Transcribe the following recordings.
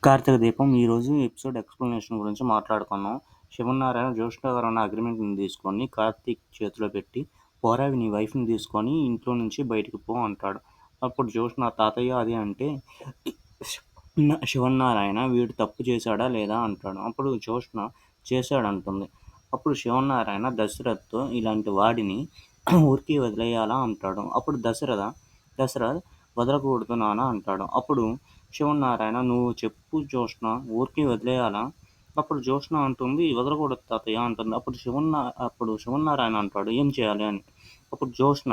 కార్తీక దీపం ఈరోజు episode explanation గురించి మాట్లాడుకున్నాం. శివనారాయణ జ్యోష్ణ గారు అన్న అగ్రిమెంట్ని తీసుకొని కార్తీక్ చేతిలో పెట్టి, పోరా నీ వైఫ్ని తీసుకొని ఇంట్లో నుంచి బయటికి పో అంటాడు. అప్పుడు జ్యోష్ణ తాతయ్య అది అంటే శివనారాయణ వీడు తప్పు చేశాడా లేదా అంటాడు. అప్పుడు జ్యోష్ణ చేశాడంటుంది. అప్పుడు శివనారాయణ దశరథ్తో ఇలాంటి వాడిని ఊరికి వదిలేయాలా అంటాడు. అప్పుడు దశరథ్ వదలకూడదు నాన్న అంటాడు. అప్పుడు శివనారాయణ నువ్వు చెప్పు జ్యోష్ణ, ఊరికి వదిలేయాలా? అప్పుడు జ్యోష్ణ అంటుంది వదలకూడదు తాతయ్య అంటుంది. అప్పుడు శివనారాయణ అంటాడు ఏం చేయాలి అని. అప్పుడు జ్యోష్ణ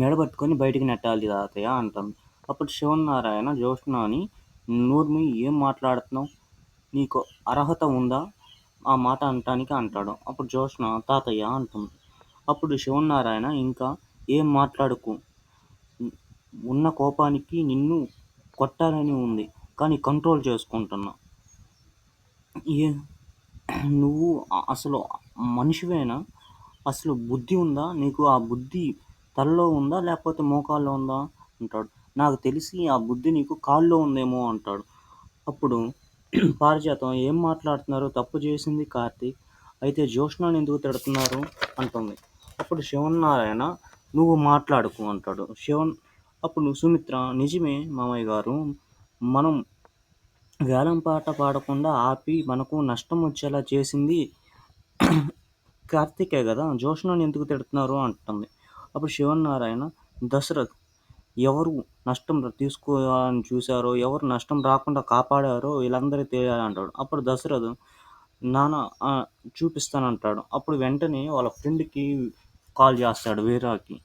మెడబట్టుకొని బయటికి నెట్టాలి తాతయ్య అంటుంది. అప్పుడు శివనారాయణ జ్యోష్ణని నోర్మి ఏం మాట్లాడుతున్నావు, నీకు అర్హత ఉందా ఆ మాట అనటానికి అంటాడు. అప్పుడు జ్యోష్ణ తాతయ్య అంటుంది. అప్పుడు శివనారాయణ ఇంకా ఏం మాట్లాడుకు, ఉన్న కోపానికి నిన్ను కొట్టాలని ఉంది కానీ కంట్రోల్ చేసుకుంటున్నా. నువ్వు అసలు మనిషివేనా? అసలు బుద్ధి ఉందా నీకు? ఆ బుద్ధి తలలో ఉందా లేకపోతే మోకాల్లో ఉందా అంటాడు. నాకు తెలిసి ఆ బుద్ధి నీకు కాల్లో ఉందేమో అంటాడు. అప్పుడు పారిజాతం ఏం మాట్లాడుతున్నారు, తప్పు చేసింది కార్తీక్, అయితే జ్యోష్ణని ఎందుకు తిడుతున్నారు అంటుంది. అప్పుడు శివనారాయణ నువ్వు మాట్లాడుకు అంటాడు. అప్పుడు సుమిత్ర నిజమే మామయ్య గారు, మనం వేలం పాట పాడకుండా ఆపి మనకు నష్టం వచ్చేలా చేసింది కార్తీకే కదా, జ్యోష్ణని ఎందుకు తిడుతున్నారు అంటుంది. అప్పుడు శివనారాయణ దశరథ్ ఎవరు నష్టం తీసుకోవాలని చూశారో, ఎవరు నష్టం రాకుండా కాపాడారో వీళ్ళందరికీ తెలియాలి అంటాడు. అప్పుడు దశరథ్ నాన్న చూపిస్తానంటాడు. అప్పుడు వెంటనే వాళ్ళ ఫ్రెండ్కి కాల్ చేస్తాడు, వీరాకి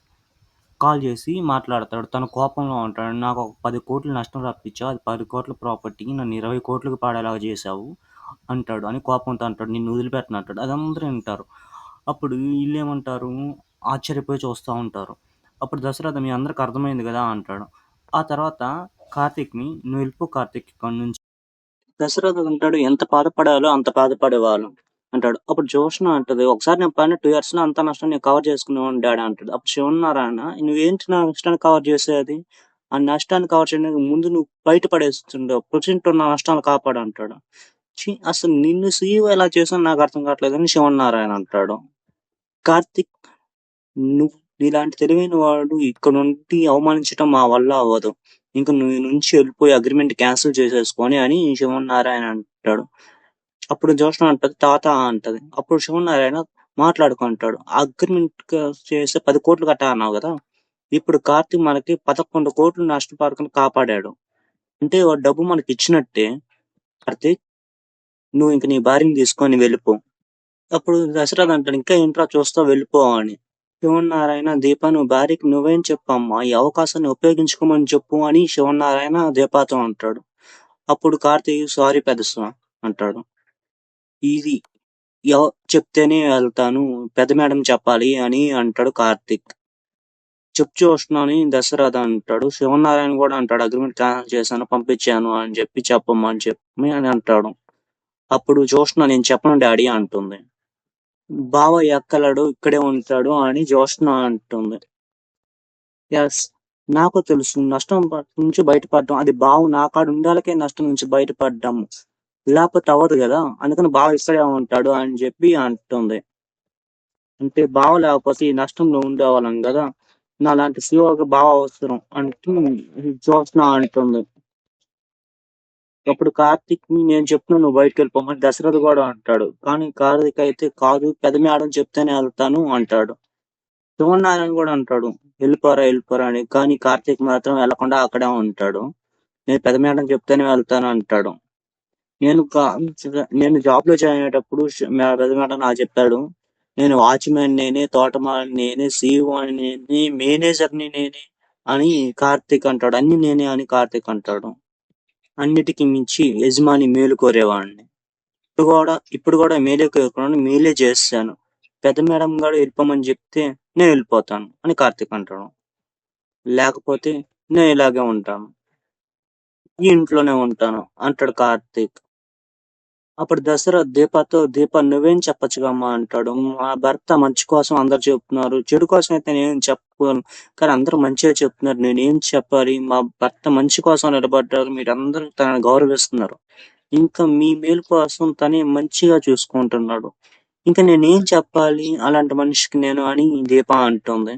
కాల్ చేసి మాట్లాడతాడు. తన కోపంలో ఉంటాడు. నాకు ఒక 10 కోట్లు నష్టం రప్పించావు, అది 10 కోట్ల ప్రాపర్టీ నన్ను 20 కోట్లకు పాడేలాగా చేశావు అంటాడు అని కోపంతో అంటాడు. నిన్ను వదిలిపెట్టను అంటాడు. అది అందరూ వింటారు. అప్పుడు వీళ్ళేమంటారు, ఆశ్చర్యపోయి చూస్తూ ఉంటారు. అప్పుడు దశరథ మీ అందరికి అర్థమైంది కదా అంటాడు. ఆ తర్వాత కార్తీక్ని నువ్వు వెళ్ళిపో కార్తీక్ ఇక్కడి నుంచి దశరథ అంటాడు. ఎంత బాధపడాలో అంత బాధపడేవాళ్ళు అంటాడు. అప్పుడు జ్యోష్ణ అంటది ఒకసారి నేను పడిన 2 years లో అంత నష్టం నేను కవర్ చేసుకునేవాడిని డాడీ అంటాడు. అప్పుడు శివనారాయణ నువ్వేంటి నా నష్టాన్ని కవర్ చేసేది, ఆ నష్టాన్ని కవర్ చేయడానికి ముందు నువ్వు బయటపడేస్తుండవు, ప్రజెంట్ ఉన్న నష్టాలు కాపాడు అంటాడు. అసలు నిన్ను సీఈఓ ఎలా చేసాను నాకు అర్థం కావట్లేదు అని శివనారాయణ అంటాడు. కార్తిక్ నువ్వు నీలాంటి తెలివైన వాడు ఇక్కడ నుండి అవమానించడం మా వల్ల అవ్వదు, ఇంకా నువ్వు నుంచి వెళ్ళిపోయి అగ్రిమెంట్ క్యాన్సిల్ చేసేసుకొని అని శివనారాయణ అంటాడు. అప్పుడు జ్యోష్ణ అంటది తాత అంటది. అప్పుడు శివనారాయణ మాట్లాడుకుంటాడు. అగ్రిమెంట్ చేస్తే 10 కోట్లు కట్టా అన్నావు కదా, ఇప్పుడు కార్తీక్ మనకి 11 కోట్లు నష్టపడకుండా కాపాడాడు అంటే డబ్బు మనకి ఇచ్చినట్టే. కార్తీక్ నువ్వు ఇంక నీ భార్యని తీసుకొని వెళ్ళిపో. అప్పుడు దశరథ్ అంటాడు ఇంకా ఏంట్రా చూస్తా వెళ్ళిపో అని. శివనారాయణ దీప నువ్వు భార్యకి నువ్వేం చెప్పమ్మా, ఈ అవకాశాన్ని ఉపయోగించుకోమని చెప్పు అని శివనారాయణ దీపాతో అంటాడు. అప్పుడు కార్తీక్ సారీ పెద్దస్వామి అంటాడు. ఇది చెప్తేనే వెళ్తాను, పెద్ద మేడం చెప్పాలి అని అంటాడు కార్తీక్. చూస్తున్నాను దశరథ అంటాడు. శివనారాయణ కూడా అంటాడు అగ్రిమెంట్ క్యాన్సిల్ చేశాను పంపించాను అని చెప్పమ్మా అని చెప్పి అని అంటాడు. అప్పుడు జ్యోష్ణ నేను చెప్పను డాడీ అంటుంది. బావ ఎక్కలేడు ఇక్కడే ఉంటాడు అని జ్యోష్ణ అంటుంది. ఎస్ నాకు తెలుసు నష్టం నుంచి బయటపడడం, అది బావ నా కాడ ఉండాలకే నష్టం నుంచి బయటపడ్డాము, లేకపోతే అవ్వదు కదా, అందుకని బావ ఇక్కడే ఉంటాడు అని చెప్పి అంటుంది. అంటే బావ లేకపోతే ఈ నష్టంలో ఉండేవాళ్ళం కదా, నా లాంటి సీఓకి బావ అవసరం అంటూ జ్యోత్స్న అంటుంది. అప్పుడు కార్తీక్ నేను చెప్తున్నా నువ్వు బయటకు వెళ్ళిపోమని దశరథ్ కూడా అంటాడు. కానీ కార్తీక్ అయితే కాదు పెద్ద మేడం చెప్తేనే వెళ్తాను అంటాడు. శివనారాయణ కూడా అంటాడు వెళ్ళిపోరా అని. కానీ కార్తీక్ మాత్రం వెళ్లకుండా అక్కడే ఉంటాడు. నేను పెద్ద మేడం చెప్తేనే వెళ్తాను అంటాడు. నేను జాబ్ లో జాయిన్ అయ్యేటప్పుడు పెద్ద మేడం నాకు చెప్పాడు, నేను వాచ్మెన్ నేనే, తోటమాలి నేనే, సీఈఓ నేనే, మేనేజర్ ని నేనే అని కార్తీక్ అంటాడు. అన్ని నేనే అని కార్తీక్ అంటాడు. అన్నిటికీ మించి యజమాని మేలు కోరేవాడిని, ఇప్పుడు కూడా మేలే కోరుకున్నాను, మేలే చేస్తాను, పెద్ద మేడం గారు వెళ్ళిపోమని చెప్తే నేను వెళ్ళిపోతాను అని కార్తీక్ అంటాడు. లేకపోతే నేను ఇలాగే ఉంటాను, ఈ ఇంట్లోనే ఉంటాను అంటాడు కార్తీక్. అప్పుడు దశరథ్ దీప నువ్వేం చెప్పొచ్చుగా అమ్మా అంటాడు. మా భర్త మంచి కోసం అందరు చెప్తున్నారు. చెడు కోసం అయితే నేనేం చెప్పుకోను. కానీ అందరూ మంచిగా చెప్తున్నారు. నేనేం చెప్పాలి? మా భర్త మంచి కోసం నిలబడ్డారు. మీరందరూ తనని గౌరవిస్తున్నారు. ఇంకా మీ మేలు కోసం తనే మంచిగా చూసుకుంటున్నాడు. ఇంకా నేనేం చెప్పాలి అలాంటి మనిషికి నేను అని దీప అంటుంది.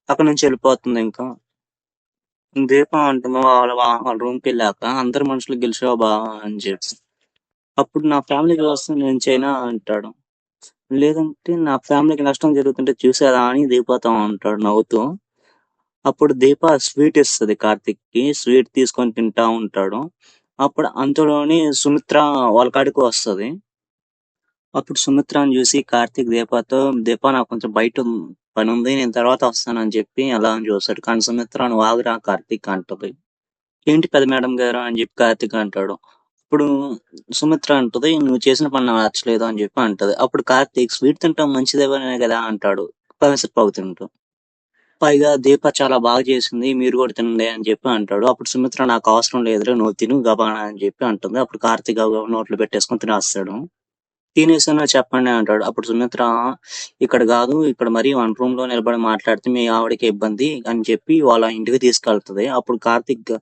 అక్కడి నుంచి వెళ్ళిపోతుంది ఇంకా. దీప అంటుంది వాళ్ళ రూమ్కి వెళ్ళాక అందరు మనుషులు గెలిచావు బావా అని చెప్పి. అప్పుడు నా ఫ్యామిలీకి వస్తే నేను చైనా అంటాడు. లేదంటే నా ఫ్యామిలీకి నష్టం జరుగుతుంటే చూసారా అని దీపతో అంటాడు నవ్వుతూ. అప్పుడు దీప స్వీట్ ఇస్తది కార్తిక్‌కి. స్వీట్ తీసుకొని తింటా ఉంటాడు. అప్పుడు అంతలోనే సుమిత్ర వాళ్ళ కాడికి వస్తది. అప్పుడు సుమిత్రని చూసి కార్తీక్ దీప నాకు కొంచెం పనుంది. నేను తర్వాత వస్తానని చెప్పి అలా అని చూస్తాడు. కానీ సుమిత్ర నువ్వు ఆగురా కార్తీక్ అంటది. ఏంటి పెద్ద మేడం గారు అని చెప్పి కార్తీక్ అంటాడు. ఇప్పుడు సుమిత్ర అంటది నువ్వు చేసిన పని నాకు నచ్చలేదు అని చెప్పి అంటది. అప్పుడు కార్తీక్ స్వీట్ తింటాం మంచిదేవనే కదా అంటాడు పెసరపప్పు తింటూ. పైగా దీప చాలా బాగా చేసింది మీరు కూడా తినండి అని చెప్పి అంటాడు. అప్పుడు సుమిత్ర నాకు అవసరం లేదురా నువ్వు తిను గబానా అని చెప్పి అంటుంది. అప్పుడు కార్తీక్ నోట్లో పెట్టేసుకొని తినేస్తాడు. తినేసాను చెప్పండి అంటాడు. అప్పుడు సుమిత్ర ఇక్కడ కాదు ఇక్కడ మరి వన్ రూమ్ లో నిలబడి మాట్లాడితే మీ ఆవిడకి ఇబ్బంది అని చెప్పి వాళ్ళ ఇంటికి తీసుకెళ్తది. అప్పుడు కార్తీక్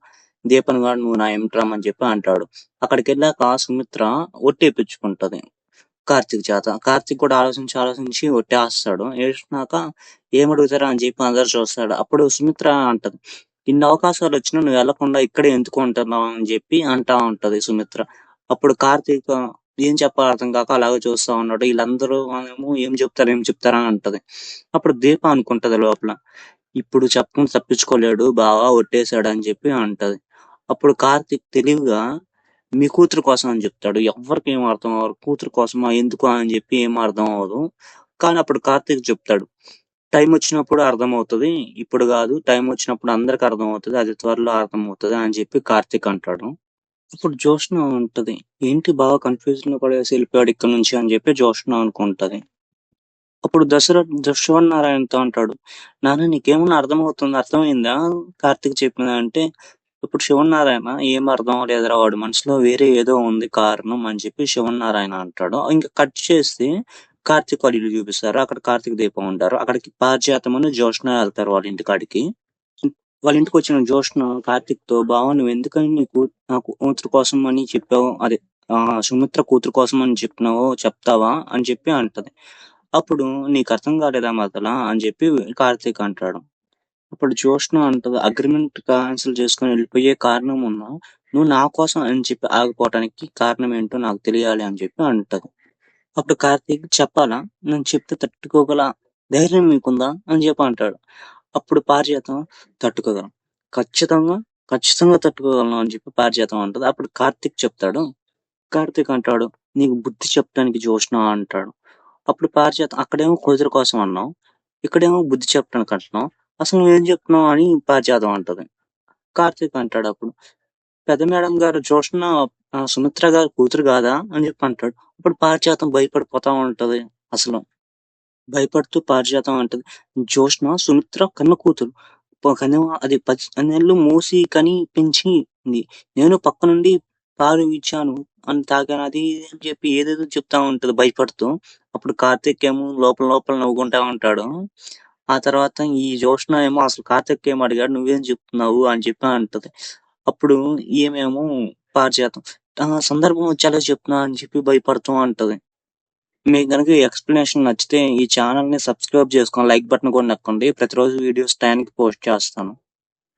దీపన్ గాడు నువ్వు నా ఎంట్రామ్ అని చెప్పి అంటాడు. అక్కడికి వెళ్ళాక సుమిత్ర ఒట్టేపించుకుంటది కార్తీక్ చేత. కార్తీక్ కూడా ఆలోచించి ఒట్టేస్తాడు. ఏడ్చినాక ఏమడుగుతారా అని చెప్పి అందరు చూస్తాడు. అప్పుడు సుమిత్ర అంటది ఇన్ని అవకాశాలు వచ్చినా నువ్వు వెళ్లకుండా ఇక్కడే ఎందుకు ఉంటున్నావు అని చెప్పి అంటా ఉంటది సుమిత్ర. అప్పుడు కార్తీక్ ఏం చెప్పాలో అర్థం కాక అలాగే చూస్తా ఉన్నాడు. వీళ్ళందరూ ఏమో ఏం చెప్తారా అని అంటది. అప్పుడు దీప అనుకుంటది లోపల ఇప్పుడు చెప్పకుండా తప్పించుకోలేడు బాగా ఒట్టేశాడు అని చెప్పి అంటది. అప్పుడు కార్తీక్ తెలివిగా మీ కూతురు కోసం అని చెప్తాడు. ఎవ్వరికి ఏం అర్థం అవ్వదు. కూతురు కోసమా ఎందుకు అని చెప్పి ఏం అర్థం అవ్వదు. కానీ అప్పుడు కార్తీక్ చెప్తాడు టైం వచ్చినప్పుడు అర్థమవుతది. ఇప్పుడు కాదు టైం వచ్చినప్పుడు అందరికి అర్థమవుతది. అది త్వరలో అర్థమవుతది అని చెప్పి కార్తీక్ అంటాడు. ఇప్పుడు జోష్న ఉంటది. ఏంటి బాగా కన్‌ఫ్యూజన్‌లో పడేసి ఎళ్ళిపోయాడు ఇక్కడి నుంచి అని చెప్పి జోష్న అనుకుంటది. అప్పుడు శివన్నారాయణతో అంటాడు. నాన్న నీకేమన్నా అర్థమవుతుందా? అర్థమైందా? కార్తీక్ చెప్పిందంటే ఇప్పుడు శివన్నారాయణ ఏం అర్థం అవ్వలేదురా వాడి మనసులో వేరే ఏదో ఉంది కారణం అని చెప్పి శివన్నారాయణ అంటాడు. ఇంకా కట్ చేస్తే కార్తీక్ వాళ్ళ ఇల్లు చూపిస్తారు. అక్కడ కార్తీక్ దీపం ఉంటారు. అక్కడికి పారిజాతమును జోష్న వెళ్తారు వాళ్ళ ఇంటికాడికి. వాళ్ళ ఇంటికొచ్చిన జోష్న కార్తీక్‌తో బావ నువ్వెందుకని నా కూతురు కోసం అని చెప్పావు? అదే సుమిత్ర కూతురు కోసం అని చెప్పినావో చెప్తావా? అని చెప్పి అంటది. అప్పుడు నీకు అర్థం కాలేదా మరదలా? అని చెప్పి కార్తీక్ అంటాడు. అప్పుడు జోష్న అంటది అగ్రీమెంట్ కాన్సెల్ చేసుకొని వెళ్ళిపోయే కారణం ఉన్నా నువ్వు నా కోసం అని చెప్పి ఆగిపోవటానికి కారణం ఏంటో నాకు తెలియాలి అని చెప్పి అంటది. అప్పుడు కార్తీక్ చెప్పాలా? నేను చెప్తే తట్టుకోగల ధైర్యం మీకుందా? అని చెప్పి అంటాడు. అప్పుడు పారిజాతం తట్టుకోగలను. ఖచ్చితంగా, ఖచ్చితంగా తట్టుకోగలను అని చెప్పి పారిజాతం అంటది. అప్పుడు కార్తీక్ చెప్తాడు. కార్తీక్ అంటాడు నీకు బుద్ధి చెప్పడానికి జోష్న అంటాడు. అప్పుడు పారిజాతం అక్కడేమో కూతురు కోసం అన్నావు. ఇక్కడేమో బుద్ధి చెప్పడానికి అంటున్నావు. అసలు నువ్వేం చెప్తున్నావు అని పారిజాతం అంటది. కార్తీక్ అంటాడు అప్పుడు పెద్ద మేడం గారు జోష్న సుమిత్ర గారి కూతురు కాదా? అని చెప్పి అంటాడు. అప్పుడు పారిజాతం భయపడిపోతా ఉంటది అసలు. భయపడుతూ పారిజాతం అంటది. జోష్న సుమిత్ర కన్న కూతురు. అది 10 నెలలు మోసి కని పెంచింది. నేను పక్క నుండి పాలు ఇచ్చాను. తాగాను అది ఇది అని చెప్పి ఏదేదో చెప్తా ఉంటది భయపడుతూ. అప్పుడు కార్తీక్ ఏమో లోపల లోపల నవ్వుకుంటా ఉంటాడు. ఆ తర్వాత ఈ జోష్న ఏమో అసలు కార్తీక్ ఏమో అడిగాడు నువ్వేం చెప్తున్నావు అని చెప్పి అంటది. అప్పుడు ఈమేమో పారిజాతం సందర్భం వచ్చేలా చెప్తున్నా అని చెప్పి భయపడుతూ ఉంటది. మీకు గనుక ఈ ఎక్స్‌ప్లనేషన్ నచ్చితే ఈ ఛానెల్‌ని సబ్స్క్రైబ్ చేసుకొని లైక్ బటన్ కూడా నొక్కండి. ప్రతిరోజు వీడియోస్ టైంకి పోస్ట్ చేస్తాను.